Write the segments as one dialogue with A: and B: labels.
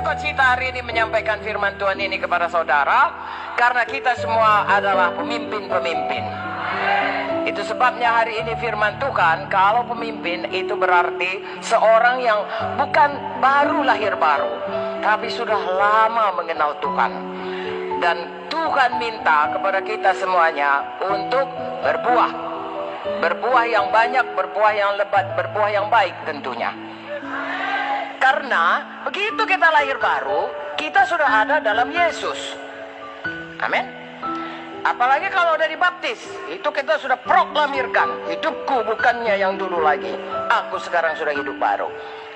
A: sukacita hari ini menyampaikan firman Tuhan ini kepada saudara, karena kita semua adalah pemimpin-pemimpin. Itu sebabnya hari ini firman Tuhan, kalau pemimpin itu berarti seorang yang bukan baru lahir baru, tapi sudah lama mengenal Tuhan. Dan Tuhan minta kepada kita semuanya untuk berbuah. Berbuah yang banyak, berbuah yang lebat, berbuah yang baik tentunya. Karena begitu kita lahir baru, kita sudah ada dalam Yesus. Amin. Apalagi kalau udah dibaptis, itu kita sudah proklamirkan, hidupku bukannya yang dulu lagi, aku sekarang sudah hidup baru,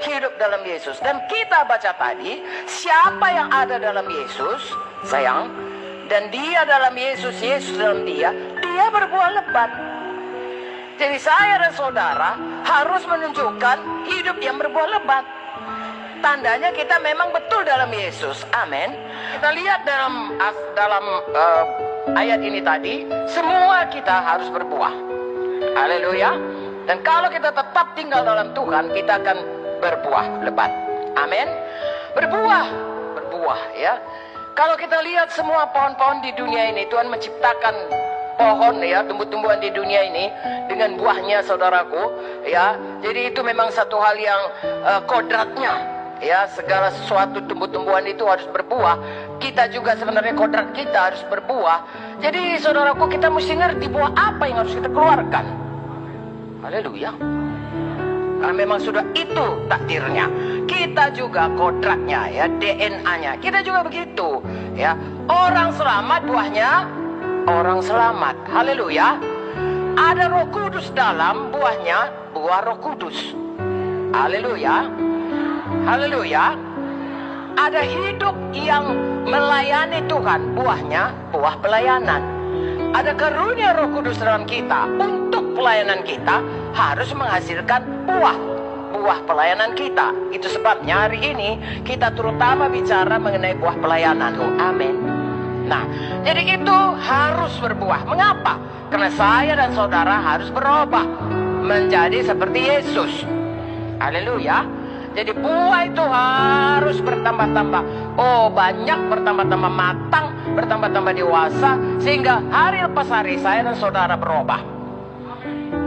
A: hidup dalam Yesus. Dan kita baca tadi, siapa yang ada dalam Yesus, sayang, dan dia dalam Yesus, Yesus dalam dia berbuah lebat. Jadi saya dan saudara harus menunjukkan hidup yang berbuah lebat. Tandanya kita memang betul dalam Yesus. Amin. Kita lihat dalam ayat ini tadi, semua kita harus berbuah. Haleluya. Dan kalau kita tetap tinggal dalam Tuhan, kita akan berbuah lebat. Amin. Berbuah ya. Kalau kita lihat semua pohon-pohon di dunia ini, Tuhan menciptakan pohon ya, tumbuh-tumbuhan di dunia ini dengan buahnya, saudaraku ya. Jadi itu memang satu hal yang kodratnya. Ya, segala sesuatu tumbuh-tumbuhan itu harus berbuah. Kita juga sebenarnya kodrat kita harus berbuah. Jadi saudaraku, kita mesti ngerti buah apa yang harus kita keluarkan. Haleluya. Karena memang sudah itu takdirnya. Kita juga kodratnya ya, DNA-nya. Kita juga begitu ya. Orang selamat buahnya orang selamat. Haleluya. Ada Roh Kudus dalam buahnya, buah Roh Kudus. Haleluya. Haleluya. Ada hidup yang melayani Tuhan, buahnya buah pelayanan. Ada karunia Roh Kudus dalam kita. Untuk pelayanan kita harus menghasilkan buah pelayanan kita. Itu sebabnya hari ini kita terutama bicara mengenai buah pelayanan. Amin. Nah, jadi itu harus berbuah. Mengapa? Karena saya dan saudara harus berubah menjadi seperti Yesus. Haleluya. Jadi buah itu harus bertambah-tambah. Oh, banyak, bertambah-tambah matang, bertambah-tambah dewasa, sehingga hari lepas hari saya dan saudara berubah.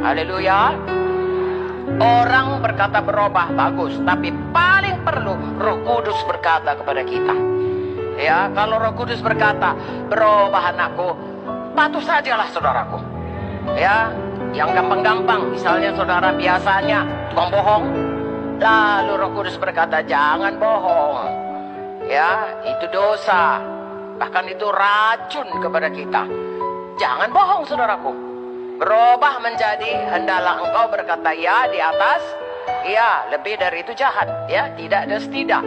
A: Haleluya. Orang berkata berubah bagus, tapi paling perlu Roh Kudus berkata kepada kita. Ya, kalau Roh Kudus berkata berubah anakku, patuh sajalah saudaraku. Ya, yang gampang-gampang, misalnya saudara biasanya tukang bohong. Lalu Roh Kudus berkata, jangan bohong. Ya, itu dosa. Bahkan itu racun kepada kita. Jangan bohong, saudaraku. Berubah menjadi, hendaklah engkau berkata ya di atas, ya, lebih dari itu jahat. Ya, tidak dan tidak.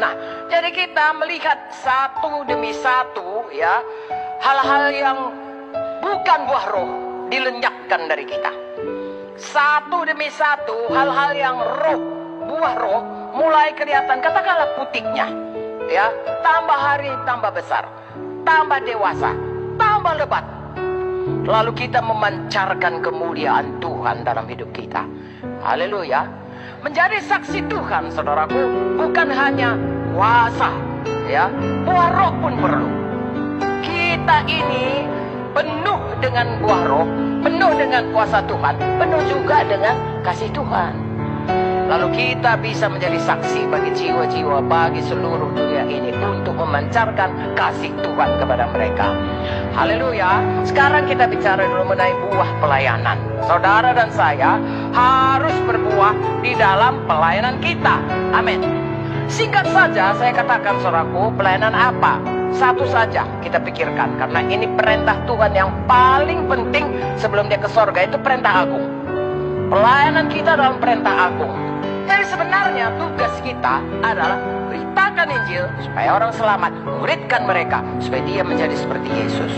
A: Nah, jadi kita melihat satu demi satu, ya, hal-hal yang bukan buah roh dilenyapkan dari kita. Satu demi satu, hal-hal yang buah roh mulai kelihatan, katakanlah putiknya, ya, tambah hari tambah besar, tambah dewasa, tambah lebat. Lalu kita memancarkan kemuliaan Tuhan dalam hidup kita. Haleluya. Menjadi saksi Tuhan, saudaraku, bukan hanya kuasa, ya, buah roh pun perlu. Kita ini penuh dengan buah roh, penuh dengan kuasa Tuhan, penuh juga dengan kasih Tuhan. Lalu kita bisa menjadi saksi bagi jiwa-jiwa, bagi seluruh dunia ini untuk memancarkan kasih Tuhan kepada mereka. Haleluya. Sekarang kita bicara dulu mengenai buah pelayanan. Saudara dan saya harus berbuah di dalam pelayanan kita. Amin. Singkat saja saya katakan, saudaraku, pelayanan apa? Satu saja kita pikirkan, karena ini perintah Tuhan yang paling penting sebelum dia ke sorga, itu perintah agung. Pelayanan kita dalam perintah agung. Jadi sebenarnya tugas kita adalah beritakan Injil supaya orang selamat, muridkan mereka supaya dia menjadi seperti Yesus.